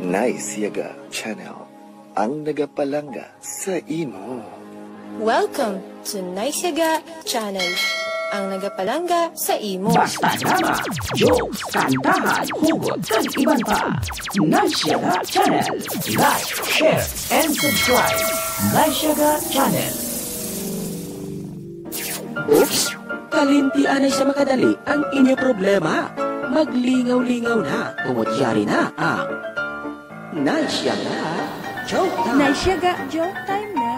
Nice Yaga Channel, ang nagapalanga sa imo. Welcome to Nice Yaga Channel, ang nagapalanga sa imo. Basta drama, jokes, kantahan, hugot, kan iban pa. Nice Yaga Channel. Like, share, and subscribe. Nice Yaga Channel. Oops! Kalimpian ay sa makadali ang inyong problema. Maglingaw-lingaw na, umutyari na ang Nice Yaga Joke Time. Nice Yaga Joke Time na.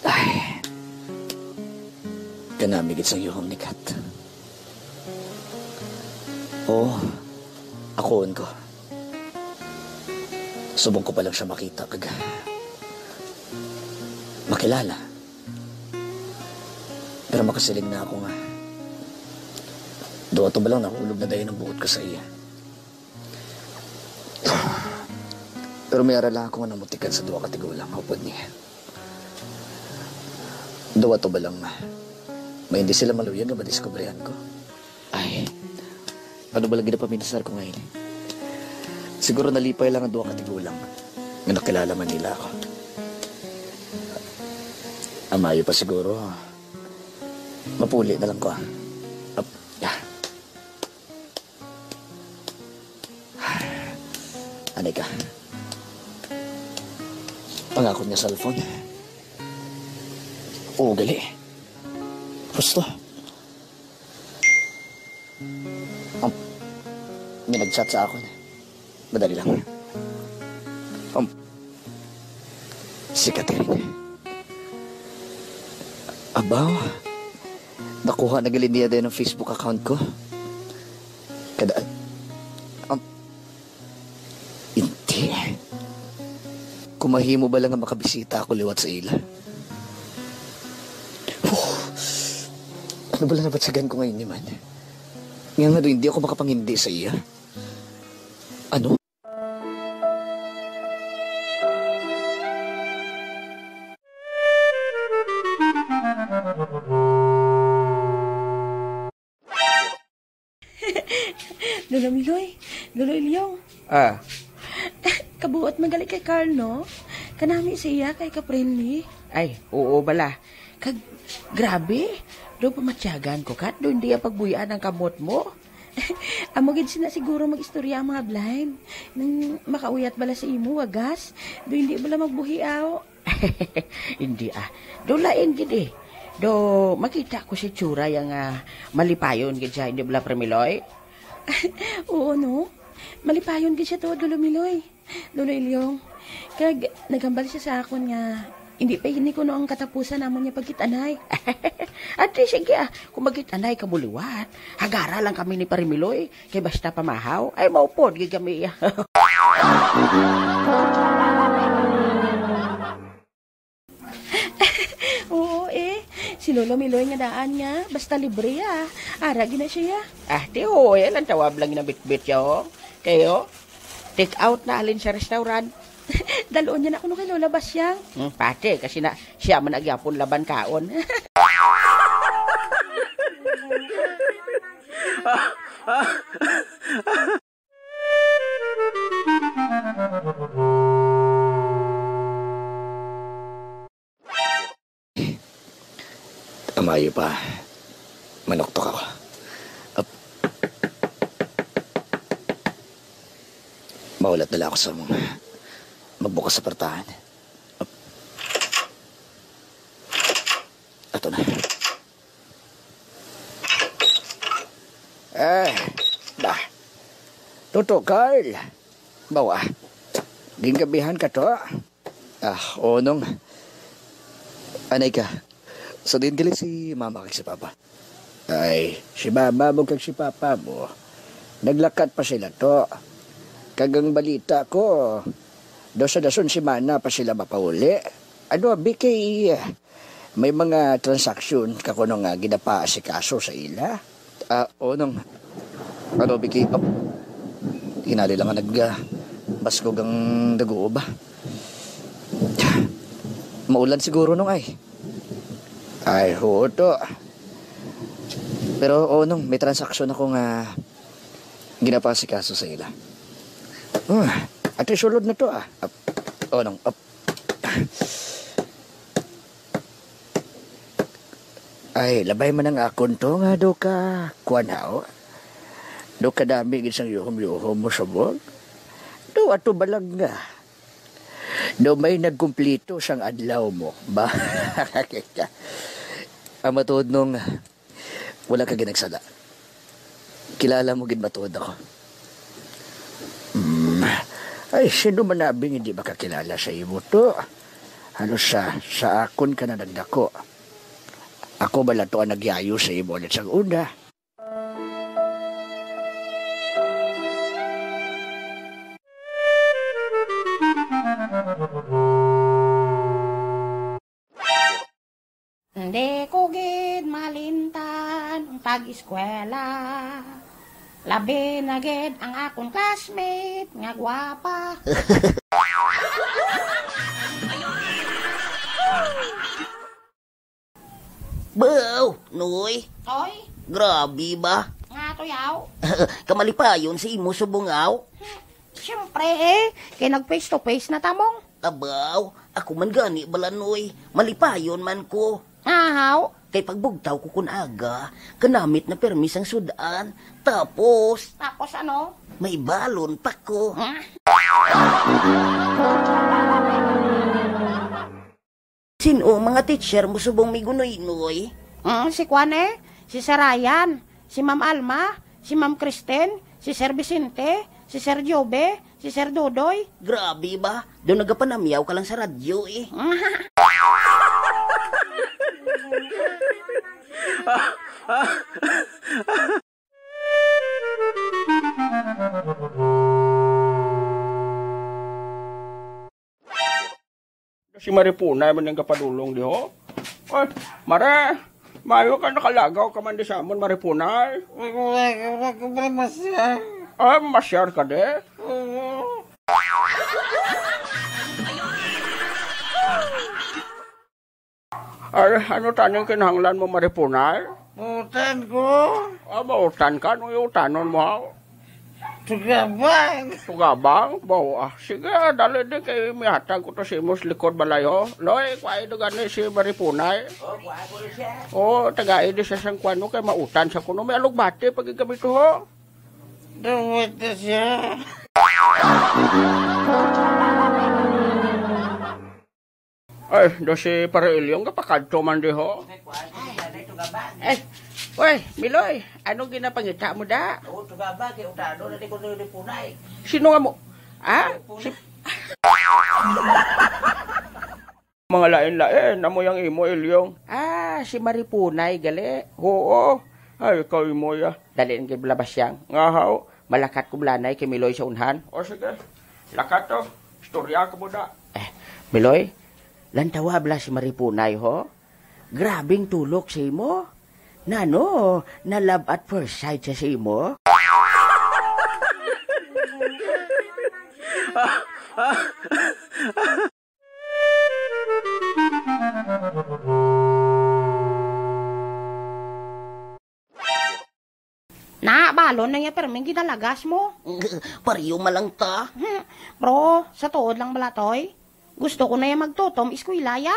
Ay, kanamigit sa iyo ni Kat. Oo, akoon ko. Subong ko pa lang siya makita makilala. Pero makasiling na ako nga. Doon ba lang nakulog na dayon ang buot ko sa iya. Pero may arala ako nga namutikan sa duwa katigulang upod niya. Doon ba lang may hindi sila maluyan nga madiskubrihan ko. Ay, ano ba lang ginapaminasar ko ngayon? Siguro nalipay lang ang duwa katigulang nga nakilala man nila ako. Amayo pa siguro. Mapuli na lang ko. Anay ka. Pangakot niya cellphone. Oo, gali. Gusto. May nag-chat sa akin. Madali lang. Si Catherine. Abaw. Nakuha na gali niya din ang Facebook account ko. Hindi. Kumahimo ba lang ang makabisita ako liwat sa ila? Ano ba lang nabatsagan ko ngayon ni man? Ngayon nga hindi ako makapangindi sa iya. Ano? Lolo Miloy, Lolo Ilyong. Kabuot magali kay Carl, no? Kanami siya kay ka-friendly. Ay, oo bala. Grabe. Doon pamatyagan ko, Kat. Doon di ang pagbuyaan ang kamot mo. Amogid sina siguro mag-istorya ang mga blind. Nang makauyat bala sa imo, wagas. Doon hindi bala magbuhiaw. Hindi Doon lain gid eh. Do makita ko si Tsura yung malipayon gid siya, hindi bala Premiloy. Oo, no? Malipayon gid siya to, Lolo Miloy. Lolo Ilyong. Kag nagambal siya sa akon nga hindi pa hini ko no ang katapusan namon niya pagkitanay. At sige kung magkitanay kabuliwat, hagara lang kami ni Parimiloy, kay basta pamahaw, ay maupod gid kami. Oo, si Lolo Miloy nga daan niya, basta libre Ara gina siya. Tiyo, lang tawab lang na bit-bit yo. Kayo, take out na alin sa restaurant. Daloon niya na kuno kay Lola Basyang. Pati, kasi na siya man nagyapon laban kaon. Amayo pa. Manoktok ako. Maulat nila ako sa mga magbukas sa partahan. Ato na. Toto, Carl. Bawa. Gingabihan ka to. Onong. Anay ka. So din gali si mama kag si papa. Ay, si mama mo kag si papa mo. Naglakat pa sila to. Kagang balita ko, dason si Mana pa sila mapauli. BK, may mga transaksyon kakuno nga ginapa si kaso sa ila. Onong, BK, hinali lang nga baskog ang daguo ba? Maulan siguro nung ay. Ay, oo to. Pero, Onong, may transaksyon ako nga ginapasikaso sa ila. At sulod na to, Onong, Ay, labay man ang akon to nga do ka kuanaw. Do ka dami isang yuhom-yuhom mo sa buwag. Do ato balag nga. Do may nagkumplito sang adlaw mo. Ba? Ang matuod nung wala ka ginagsala. Kilala mo gid matuod ako. Ay, sino man nabing hindi makakilala sa imo to? Halos sa akon ka na nagdako. Ako bala to ang nagyayo sa imo ulit sa una. Hindi ko gid malintan ang pag-eskwela. Labi na gid ang akong classmate nga gwapa. Baw, Noy. Toy, Grabe ba? nga to yaw. Kamalipayon sa imo subungaw. Siyempre kay nag face to face na tamong. Abaw, ako man gani bala, Noy. Malipayon man ko. Ahaw, Kay pagbugtaw ko kun aga, kanamit na permis ang sudan. Tapos, tapos ano? may balon pa ko. Sino mga teacher mo subong may gunoy, Noy? Si Kwane, si Sir Ryan, si Ma'am Alma, si Ma'am Kristen, si Sir Vicente, si Sir Jobe, si Sir Dodoy. Grabe ba? Doon nagapanamyaw ka lang sa radyo eh. Si Maripunay man yung kapadulong di ho. Ay, Mare, mayo ka nakalagaw ka man di sa amon, Maripunay. Wala ko ba masyar? Ay, masyar ka de. Ay, ano tanong kinahanglan mo, Maripunay? Utan ko. Mautan ka, ano yung utanon mo ha? Tugabang. Tugabang? Bawa. Sige, dali din kayo mihatag ko to si Mus likod balayo. Loy, kwaay do gani si Maripunay. Tagay di siya sang kwano kay mautan sa kuno. May alugbati pag igamit to ho. Dawat na siya. Ay, do si Parailyong kapakadto man di ho. Uy, Miloy, ano ginapangita mo da? Tugaba, kaya utado na di ko punay. Sino nga mo? Si... Mga lain-lain, amo yung imo, Ilyong. Si Maripunay, gali. Oo, ay, ikaw imo ya. Daliin kay labas yang. Ngahaw. Malakat ko blanay kay Miloy sa unhan. O sige, lakat to. Istorya ka mo da. Miloy, lantawa bla si Maripunay ho. Grabing tulok sa imo. Nano, na love at first sight siya sa imo? Na, balon na niya pero may ginalagas mo. Pariyo malang ta. Bro, sa tuod lang balatoy. Gusto ko na yung magtutom iskwilaya.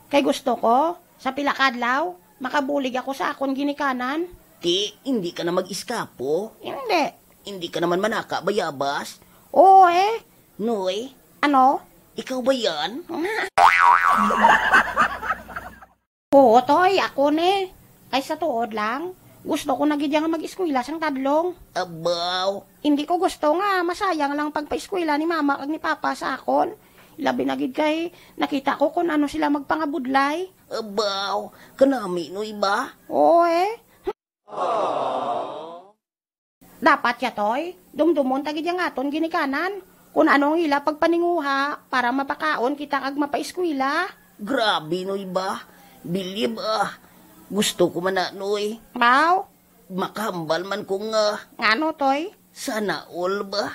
Kay gusto ko, sa pilakadlaw, makabulig ako sa akon ginikanan. Ti, hindi ka na mag-iskapo. Hindi. Hindi ka naman manaka, bayabas. Oo Noy, Ano? ikaw ba yan? Oo, toy, ako ne. Kay sa tuod lang, gusto ko na gid nga mag-eskwela sang tadlong. Abaw, Hindi ko gusto nga, masayang lang pagpa-eskwela ni mama kag ni papa sa akon. Labi na gid kay nakita ko kung ano sila magpangabudlay. abaw, kanami, Noy ba? Oo Dapat ya toy, dumdumon tagid yang aton ginikanan. Kung anong ila pagpaninguha para mapakaon kita kag mapa-eskwela. Grabe, Noy ba? Bilib Gusto ko man na, Noy. Wow, Makahambal man ko nga. ngano toy? Sana all ba?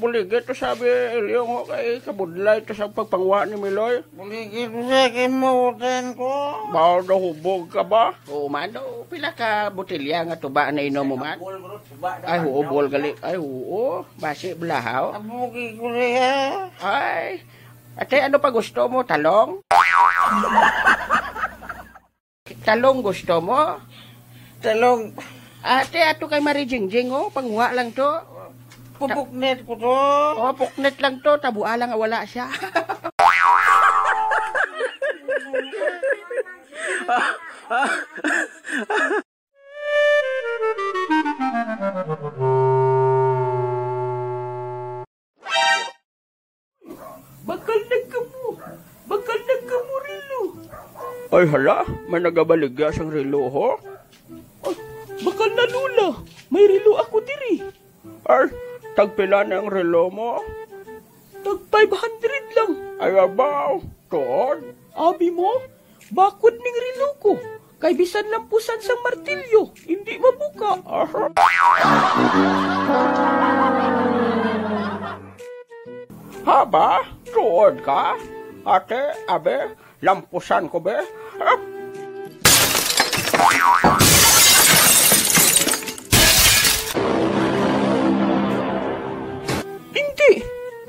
buligit to sabi Ilyong ho kay kabudlay to sa pagpangwa ni Miloy. Buligid mo sa kimutan ko. Bao na hubog ka ba? Oo man daw, pila ka botelya nga tuba na inom mo man? Ay, oo, bol gali. Ay, oo, basi belahaw. Abugi ko rin. Ay, ate, ano pa gusto mo? Talong? Talong gusto mo? Talong. Ate, ato kay Mari Jingjing, oh, pangwa lang to. Pupuknet ko to. Oh, puknet lang to, tabua lang wala siya. Bakal nagkamu rilo. Ay hala, may nagabaligya siyang rilo ho? Ay, bakal na lula, may rilo ako diri. Ay, tagpila na ang relo mo? Tag 500 lang. Ay abaw, tuod? Abi mo, bakod ning relo ko. Kay bisan lampusan sa martilyo, hindi mabuka. Haba, tuod ka? Ate, abe, lampusan ko be? Hindi.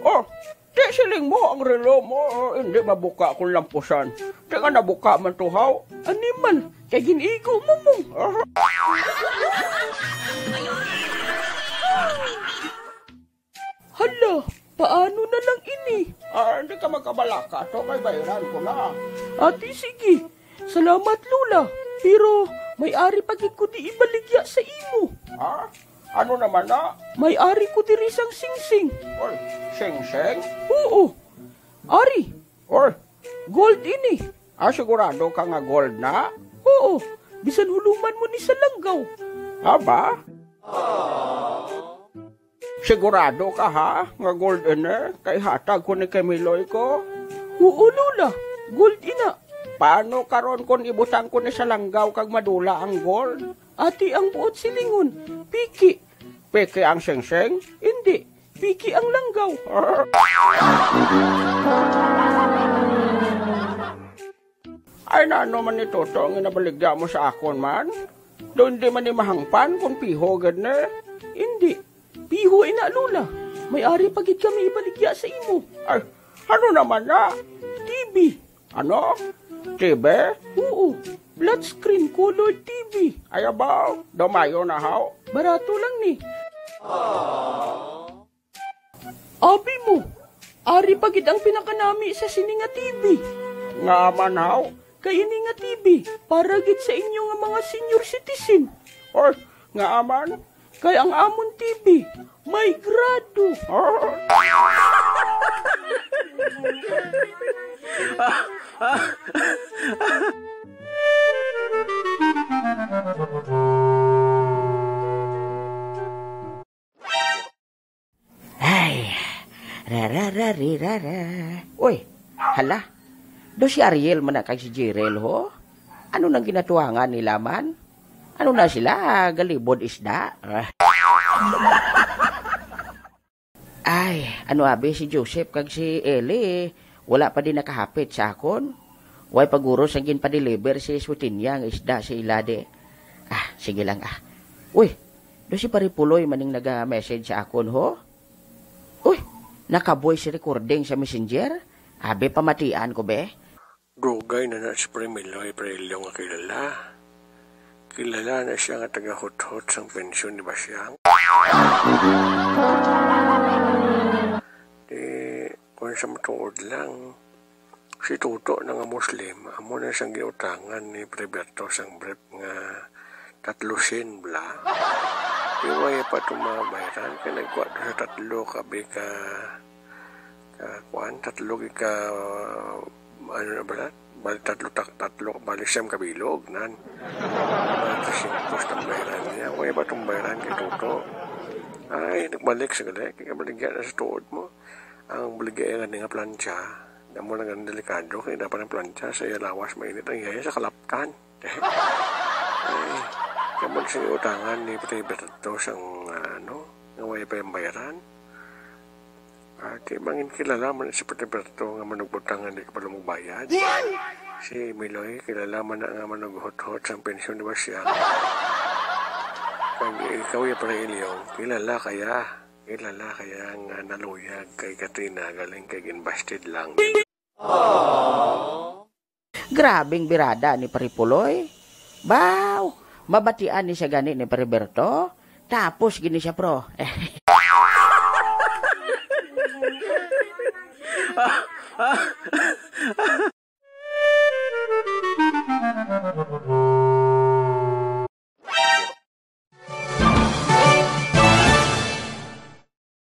Oh, di siling mo ang relo mo. Hindi mabuka kung lampusan. Di nga nabuka man tuhaw. Animal, kay ginigo mo mo. Hala, paano na lang ini? Hindi ka magkabalaka. To may bayaran ko na. Ate, sige. Salamat, Lula. Pero may-ari pagit ko di ibaligya sa imo. Ha? Ano naman na? May-ari ko diri sang singsing. Oy, singsing? Oo. Ari. Oy. Gold ini. Sigurado ka nga gold na? Oo. Bisan huluman mo ni sa langgaw. Aba? Sigurado ka ha? Nga gold ini? Kay hatag ko ni Kamiloy ko? Oo, Lula. Gold ina. Paano karon kon ibutang ko ni sa langgaw kag madula ang gold? Ati ang buot silingon. Piki. Piki ang singsing? Hindi. Piki ang langgaw. Ay na ano man ito to ang inabaligya mo sa akon man? Doon di man ni mahangpan kung piho na? Hindi. Piho ina, Lula. May-ari pagit kami ibaligya sa imo. Ay, ano naman na? TV. Ano? TV? Oo. Flat screen color TV. Ay abaw, damayo na haw. Barato lang ni. Abi mo, ari pagid ang pinakanami sa sininga TV. Nga man haw? Kay ini nga TV, para gid sa inyo nga mga senior citizen. Or, nga aman? Kay ang amon TV, may grado. Ay, rarararara. Uy, hala. Do si Ariel man kag si Jirel ho? Ano nang ginatuangan nila man? Ano na sila? Galibod isda? Ay, ano abi si Joseph kag si Eli? Wala pa din nakahapit sa akon. Way paguro sang ginpa-deliver si Switinya ang isda si Ilade. Sige lang Uy, do si Paripuloy maning naga-message sa akon ho? Uy, naka-voice recording sa messenger? Abi pamatian ko be? Dugay na na si Premiloy Prelio nga kilala. Kilala na siya nga taga-hot-hot sang pensyon ni Basyang. Kung sa matuod lang, si Tuto na nga Muslim, amo na siyang giutangan ni Preberto sang brief nga 300 bla. Iwaya pa tumabayran, kaya nagkuha sa 3 kabi ka kuan, 3 ka ano na ba? Bali 3 bali siyam kabilog nan. Bali 5 ng bayran niya. Iwaya pa tumabayran kay Tuto. Ay, nagbalik sa gali, kaya baligyan na sa tuod mo. Ang baligyan nga plancha, na mo lang ang delikado, kaya dapat ang plancha sa lawas mainit ang ihaya sa kalaptan. Ay, kamon sa utangan ni Preberto sang ano, nga way pa yung bayaran. Di mangin kilala man si Petiberto nga manugbutangan di ka pala magbayad. Si Miloy kilala man na nga manughot-hot sa pensyon di ba siya? Kag ikaw ya pala Ilyong, kilala kaya nga naluyag kay Katrina galing kay ginbasted lang. Grabing birada ni Paripuloy. Baw, mabatian ni siya gani ni Periberto. Tapos gini siya pro.